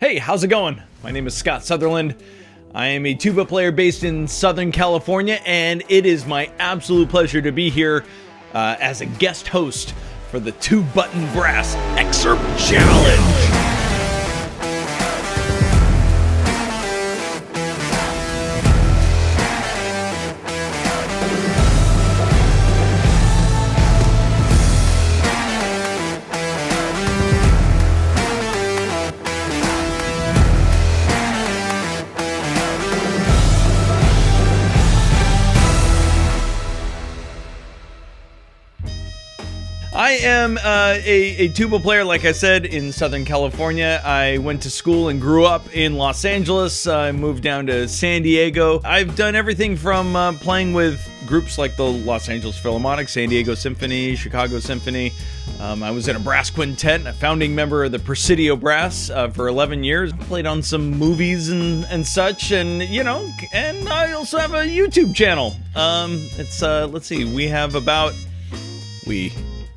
Hey, how's it going? My name is Scott Sutherland. I am a tuba player based in Southern California, and it is my absolute pleasure to be here as a guest host for the 2-Button Brass Excerpt Challenge. I am a tuba player, like I said, in Southern California. I went to school and grew up in Los Angeles. I moved down to San Diego. I've done everything from playing with groups like the Los Angeles Philharmonic, San Diego Symphony, Chicago Symphony. I was in a brass quintet, a founding member of the Presidio Brass for 11 years. Played on some movies and such, and and I also have a YouTube channel. Let's see, we have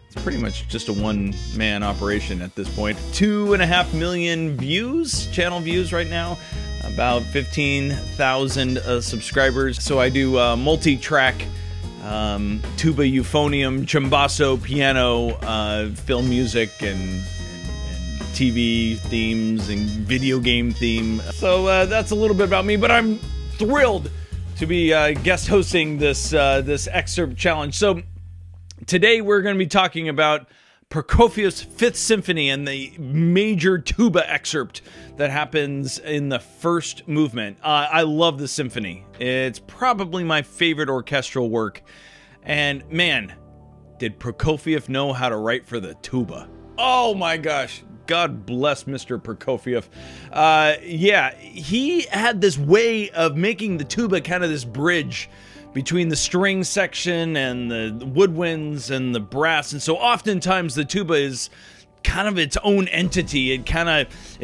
it's pretty much just a one-man operation at this point. 2.5 million views, channel views right now. About 15,000 subscribers. So I do multi-track tuba, euphonium, cimbasso, piano, film music, and TV themes and video game theme. So that's a little bit about me, but I'm thrilled to be guest hosting this excerpt challenge. So today we're going to be talking about Prokofiev's Fifth Symphony and the major tuba excerpt that happens in the first movement. I love the symphony. It's probably my favorite orchestral work. And man, did Prokofiev know how to write for the tuba. Oh my gosh. God bless Mr. Prokofiev. He had this way of making the tuba kind of this bridge between the string section and the woodwinds and the brass. And so oftentimes the tuba is kind of its own entity. It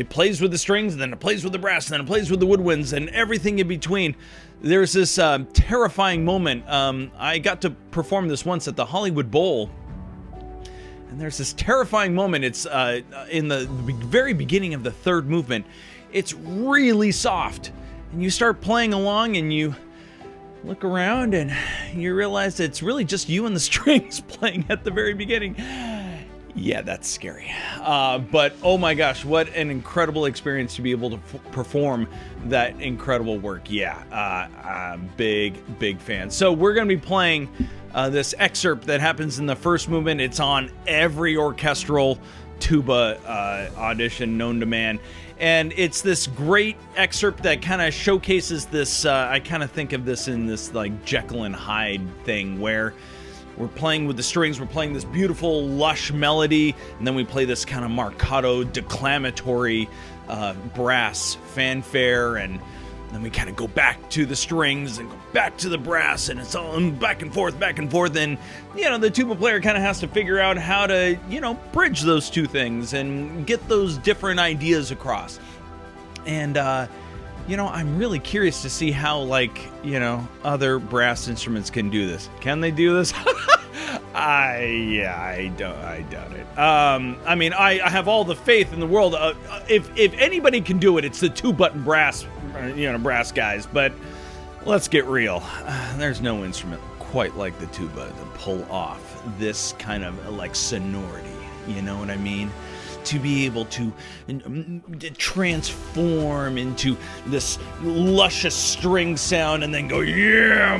plays with the strings, and then it plays with the brass, and then it plays with the woodwinds, and everything in between. There's this terrifying moment. I got to perform this once at the Hollywood Bowl, and there's this terrifying moment. It's in the very beginning of the third movement. It's really soft, and you start playing along, and you look around and you realize it's really just you and the strings playing at the very beginning. Yeah, that's scary. But oh my gosh, what an incredible experience to be able to perform that incredible work. Yeah, I'm big fan. So we're going to be playing this excerpt that happens in the first movement. It's on every orchestral tuba audition known to man. And it's this great excerpt that kind of showcases this, I kind of think of this in this like Jekyll and Hyde thing where we're playing with the strings, we're playing this beautiful lush melody, and then we play this kind of marcato declamatory brass fanfare, and then we kind of go back to the strings and go back to the brass, and it's all back and forth, and the tuba player kind of has to figure out how to bridge those two things and get those different ideas across. And I'm really curious to see how other brass instruments can do this. Can they do this? I doubt it. I have all the faith in the world. If anybody can do it, it's the 2-button brass, brass guys. But let's get real. There's no instrument quite like the tuba to pull off this kind of sonority. You know what I mean? To be able to transform into this luscious string sound and then go,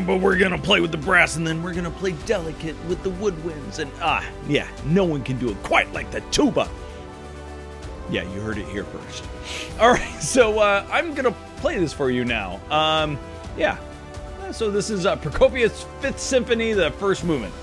but we're going to play with the brass, and then we're going to play delicate with the woodwinds. And no one can do it quite like the tuba. Yeah, you heard it here first. All right, so I'm going to play this for you now. So this is Prokofiev's Fifth Symphony, the first movement.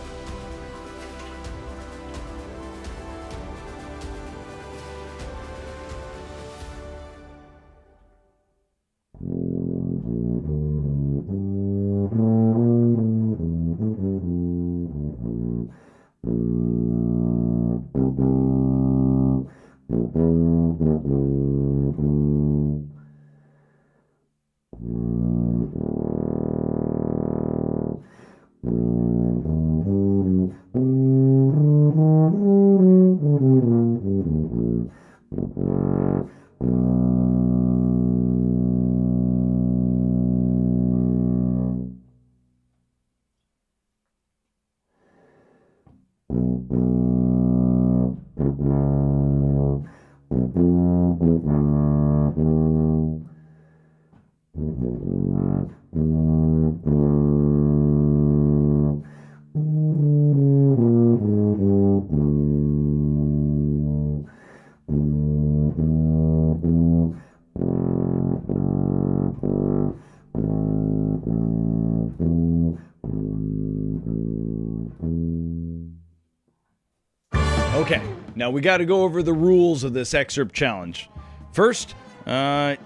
Now we got to go over the rules of this excerpt challenge. First,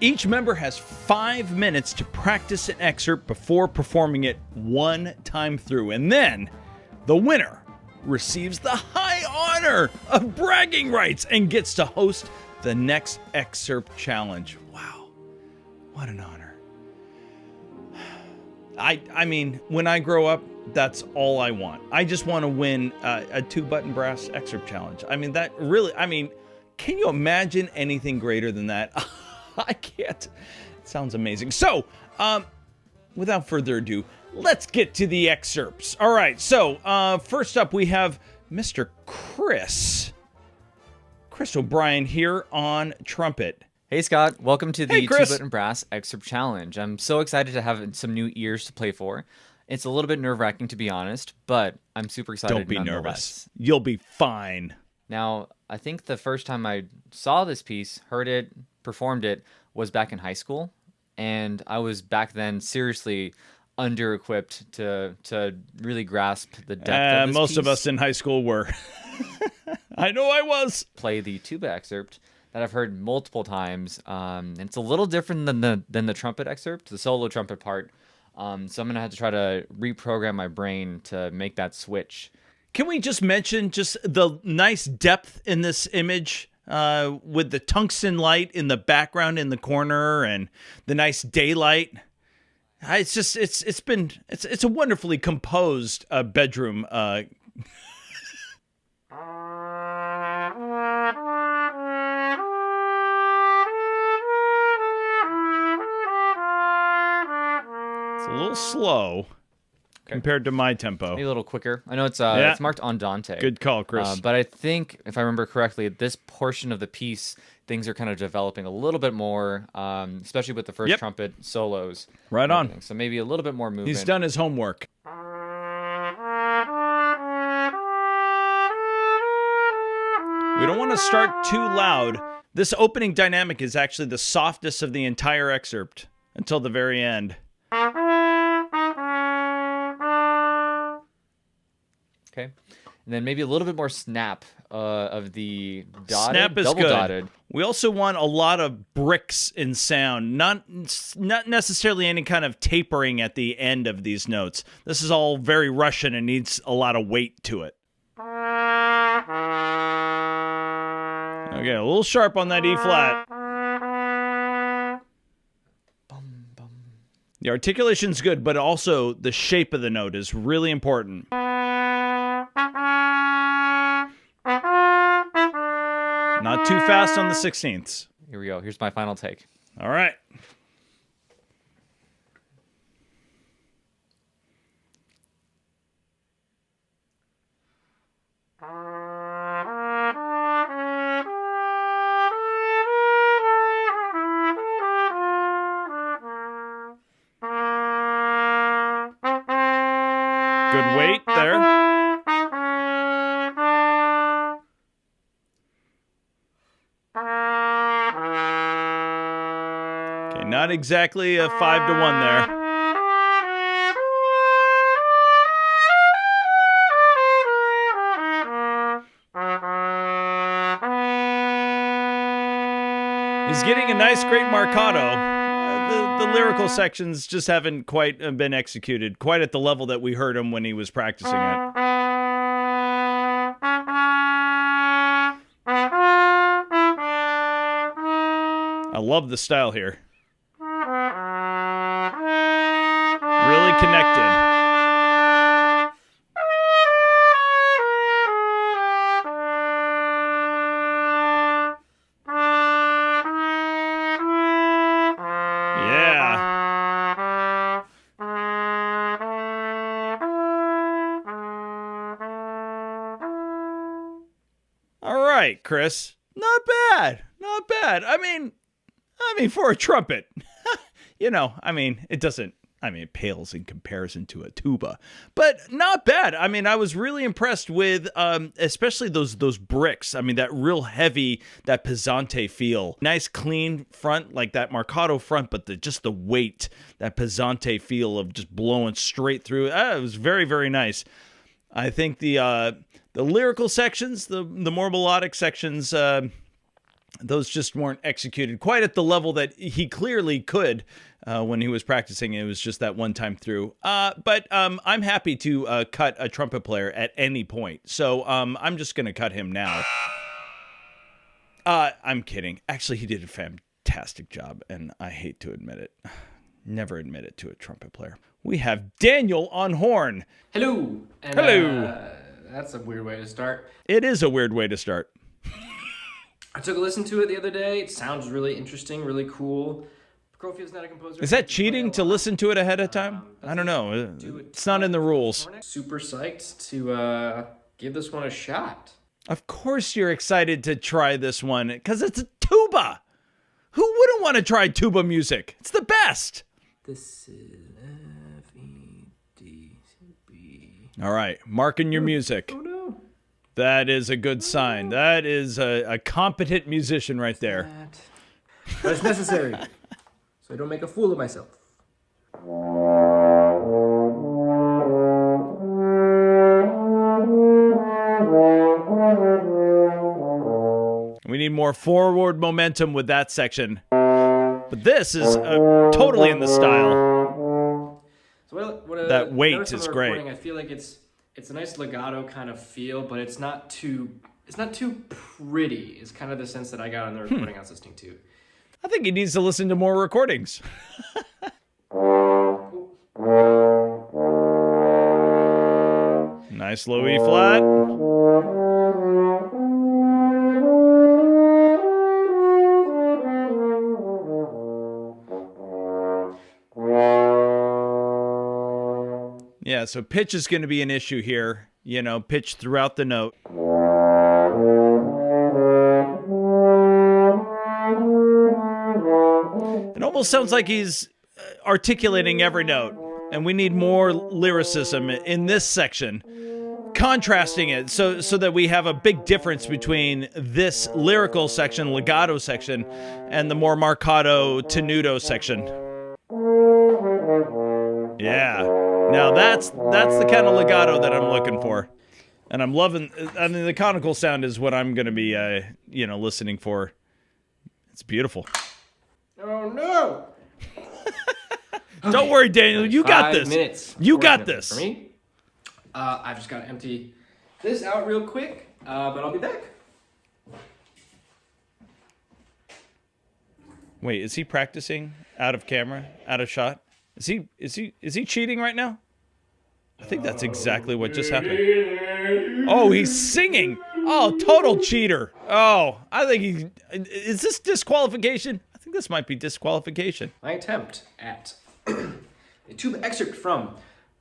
each member has 5 minutes to practice an excerpt before performing it one time through. And then the winner receives the high honor of bragging rights and gets to host the next excerpt challenge. Wow, what an honor. I mean, when I grow up, that's all I want. I just want to win a 2-button brass excerpt challenge. I mean, that really, can you imagine anything greater than that? I can't. It sounds amazing. So, without further ado, let's get to the excerpts. All right, so first up we have Mr. Chris O'Brien here on trumpet. Hey Scott, welcome to the Hey, Chris. 2-button brass excerpt challenge. I'm so excited to have some new ears to play for. It's a little bit nerve-wracking to be honest, but I'm super excited. Don't be nonetheless. nervous. You'll be fine. Now, I think the first time I saw this piece, heard it, performed it, was back in high school, and I was back then seriously under-equipped to really grasp the depth of this most piece. of us in high school were. I know I was. Play the tuba excerpt that I've heard multiple times, and it's a little different than the trumpet excerpt, the solo trumpet part. So I'm gonna have to try to reprogram my brain to make that switch. Can we just mention just the nice depth in this image with the tungsten light in the background in the corner and the nice daylight? It's just it's a wonderfully composed bedroom. It's a little slow compared to my tempo. Maybe a little quicker. I know it's marked andante. Good call, Chris. But I think, if I remember correctly, this portion of the piece, things are kind of developing a little bit more, especially with the first trumpet solos. Right on. So maybe a little bit more movement. He's done his homework. We don't want to start too loud. This opening dynamic is actually the softest of the entire excerpt until the very end. Okay. And then maybe a little bit more snap of the dotted, Snap is double good. dotted. We also want a lot of bricks in sound, not necessarily any kind of tapering at the end of these notes. This is all very Russian and needs a lot of weight to it. Okay, a little sharp on that E flat. The articulation's good, but also the shape of the note is really important. Not too fast on the 16ths. Here we go. Here's my final take. All right. Good weight there. Okay, not exactly a 5-to-1 there. He's getting a nice, great marcato. The lyrical sections just haven't quite been executed quite at the level that we heard him when he was practicing it. I love the style here. Really connected. Chris, not bad. I mean, for a trumpet, it pales in comparison to a tuba, but not bad. I mean, I was really impressed with, especially those bricks. That real heavy, that pesante feel. Nice clean front, like that marcato front, but just the weight, that pesante feel of just blowing straight through. It was very, very nice. I think the The lyrical sections, the more melodic sections, those just weren't executed quite at the level that he clearly could when he was practicing. It was just that one time through. But I'm happy to cut a trumpet player at any point. So I'm just going to cut him now. I'm kidding. Actually, he did a fantastic job, and I hate to admit it. Never admit it to a trumpet player. We have Daniel on horn. Hello. And, Hello. That's a weird way to start. It is a weird way to start. I took a listen to it the other day. It sounds really interesting, really cool. Prokofiev's not a composer. Is that cheating to listen to it ahead of time? I don't know. It's not in the rules. Super psyched to give this one a shot. Of course you're excited to try this one, because it's a tuba. Who wouldn't want to try tuba music? It's the best. This is F, E, D, B. All right, marking your music. Oh no. That is a good sign. That is a competent musician right there. But it's necessary, so I don't make a fool of myself. We need more forward momentum with that section. But this is totally in the style. So That weight is great. I feel like it's a nice legato kind of feel, but it's not too pretty. Is kind of the sense that I got on the recording I was listening to. I think he needs to listen to more recordings. Nice low E flat. Yeah, so pitch is going to be an issue here. You know, pitch throughout the note. It almost sounds like he's articulating every note, and we need more lyricism in this section, contrasting it so that we have a big difference between this lyrical section, legato section, and the more marcato, tenuto section. Yeah. Now that's the kind of legato that I'm looking for. And I'm loving, I mean, the conical sound is what I'm going to be, listening for. It's beautiful. Oh no! Don't worry, Daniel. You got this. 5 minutes. You got this. For me, I've just got to empty this out real quick, but I'll be back. Wait, is he practicing out of camera, out of shot? Is he cheating right now? I think that's exactly what just happened. Oh, he's singing. Oh, total cheater. Oh, I think is this disqualification? I think this might be disqualification. My attempt at a tuba excerpt from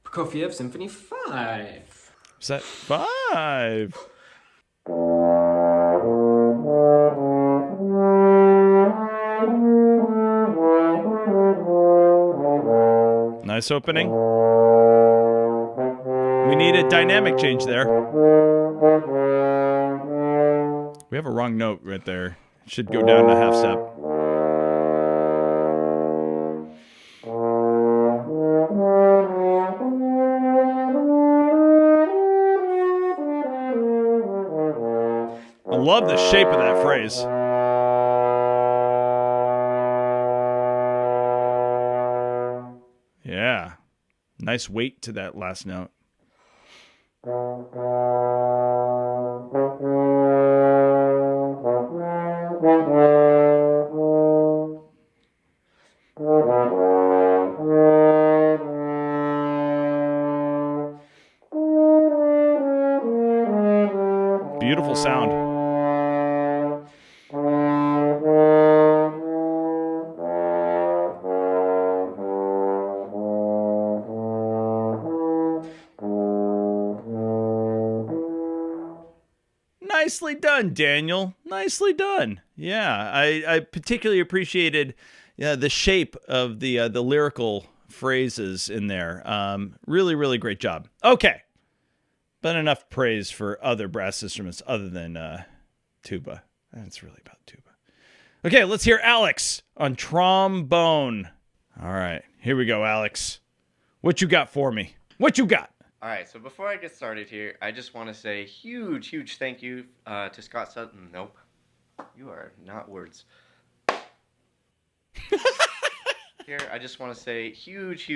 Prokofiev Symphony 5. Is that 5? Nice opening. We need a dynamic change there. We have a wrong note right there. It should go down a half step. I love the shape of that phrase. Yeah. Nice weight to that last note. Beautiful sound. Nicely done, Daniel. Nicely done. Yeah, I particularly appreciated the shape of the lyrical phrases in there. Really, really great job. Okay, but enough praise for other brass instruments other than tuba. That's really about tuba. Okay, let's hear Alex on trombone. All right, here we go, Alex. What you got for me? What you got? All right, so before I get started here, I just want to say huge thank you to Scott Sutton. Nope, you are not words. Here, I just want to say huge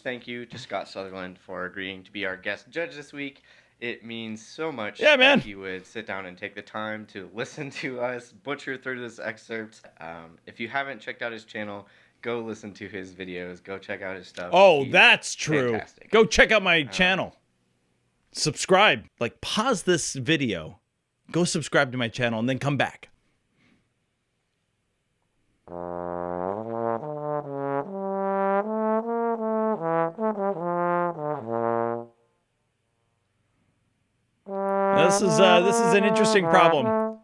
thank you to Scott Sutherland for agreeing to be our guest judge this week. It means so much that he would sit down and take the time to listen to us butcher through this excerpt. If you haven't checked out his channel, go listen to his videos. Go check out his stuff. Oh, He's that's true. fantastic. Go check out my channel. Subscribe. Like, pause this video. Go subscribe to my channel and then come back. This is an interesting problem.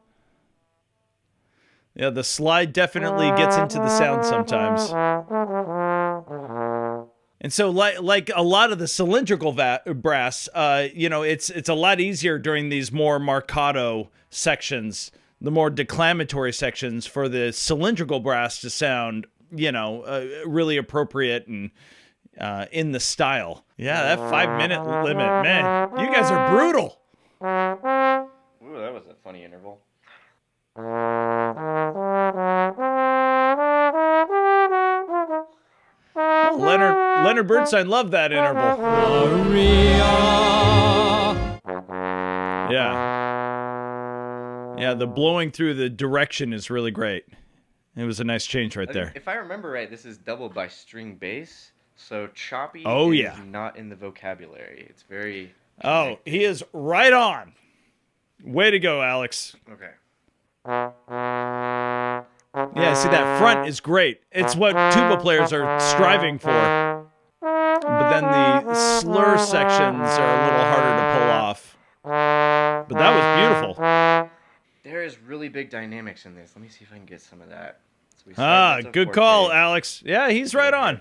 Yeah, the slide definitely gets into the sound sometimes. And so, like a lot of the cylindrical brass, it's a lot easier during these more marcato sections, the more declamatory sections, for the cylindrical brass to sound, really appropriate and in the style. Yeah, that 5-minute limit, man, you guys are brutal. Ooh, that was a funny interval. Oh, Leonard Bernstein loved that interval. Yeah, the blowing through the direction is really great. It was a nice change right there. If I remember right, this is doubled by string bass, so choppy is not in the vocabulary. It's very... Oh, he is right on. Way to go, Alex. Okay. Yeah, see, that front is great. It's what tuba players are striving for. But then the slur sections are a little harder to pull off. But that was beautiful. There is really big dynamics in this. Let me see if I can get some of that. So good call, Alex. Yeah, he's right on.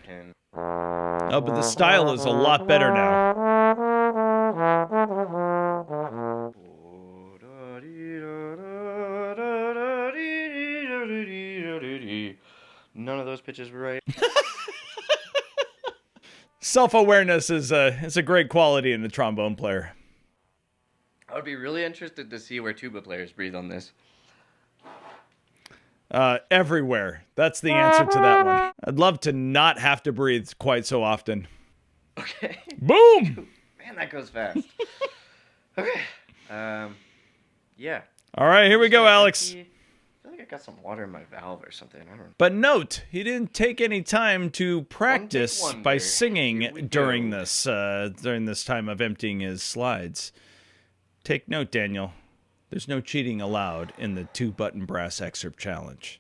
Oh, but the style is a lot better now. None of those pitches were right. Self-awareness is a great quality in a trombone player. I would be really interested to see where tuba players breathe on this. Everywhere. That's the answer to that one. I'd love to not have to breathe quite so often. Okay. Boom! Man, that goes fast. Okay. Yeah. All right, here we go, Alex. I feel like I got some water in my valve or something. I don't know. But note, he didn't take any time to practice by singing during this time of emptying his slides. Take note, Daniel. There's no cheating allowed in the 2-button brass excerpt challenge.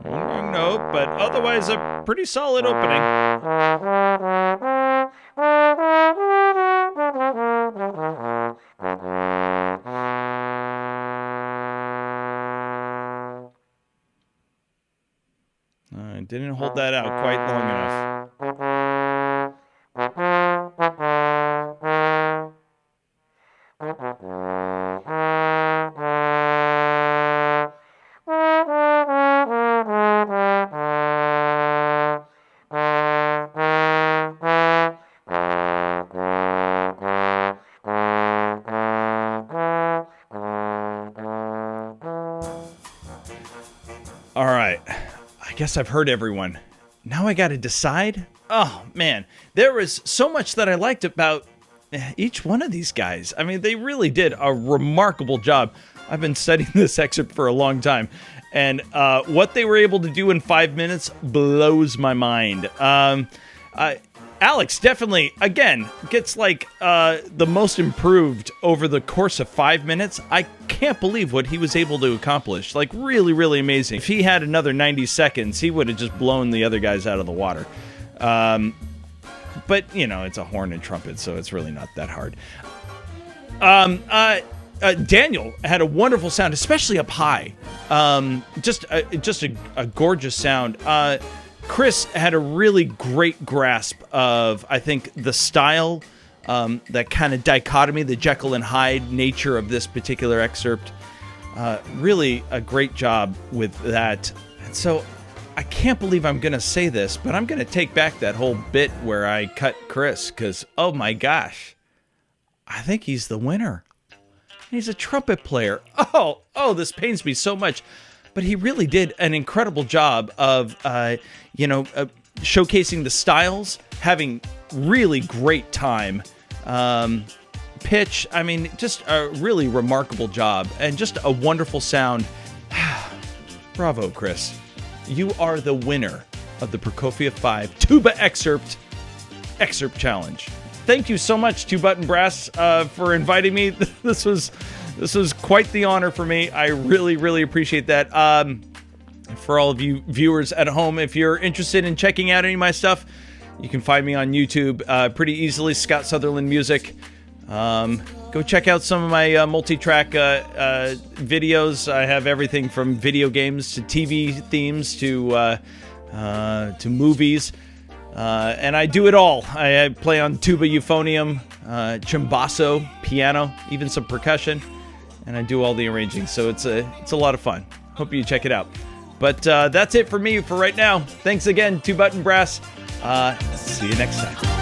Wrong note, but otherwise a pretty solid opening. I didn't hold that out quite long enough. All right, I guess I've heard everyone. Now I gotta decide? Oh, man, there was so much that I liked about each one of these guys. I mean, they really did a remarkable job. I've been studying this excerpt for a long time, and what they were able to do in 5 minutes blows my mind. Alex definitely, again, gets like the most improved over the course of 5 minutes. I can't believe what he was able to accomplish. Like, really, really amazing. If he had another 90 seconds, he would have just blown the other guys out of the water. But, you know, it's a horn and trumpet, so it's really not that hard. Daniel had a wonderful sound, especially up high. Just a gorgeous sound. Chris had a really great grasp of, I think, the style, that kind of dichotomy, the Jekyll and Hyde nature of this particular excerpt. Really a great job with that. And so I can't believe I'm going to say this, but I'm going to take back that whole bit where I cut Chris, because, oh my gosh, I think he's the winner. He's a trumpet player. Oh, this pains me so much. But he really did an incredible job of, showcasing the styles, having really great time. Pitch, I mean, just a really remarkable job and just a wonderful sound. Bravo, Chris. You are the winner of the Prokofiev 5 Tuba Excerpt Challenge. Thank you so much, Two Button Brass, for inviting me. This was quite the honor for me. I really, really appreciate that. For all of you viewers at home, if you're interested in checking out any of my stuff, you can find me on YouTube pretty easily, Scott Sutherland Music. Go check out some of my multi-track videos. I have everything from video games to TV themes to movies. And I do it all. I play on tuba, euphonium, cimbasso, piano, even some percussion, and I do all the arranging. So it's a lot of fun. Hope you check it out. But that's it for me for right now. Thanks again, Two Button Brass. See you next time.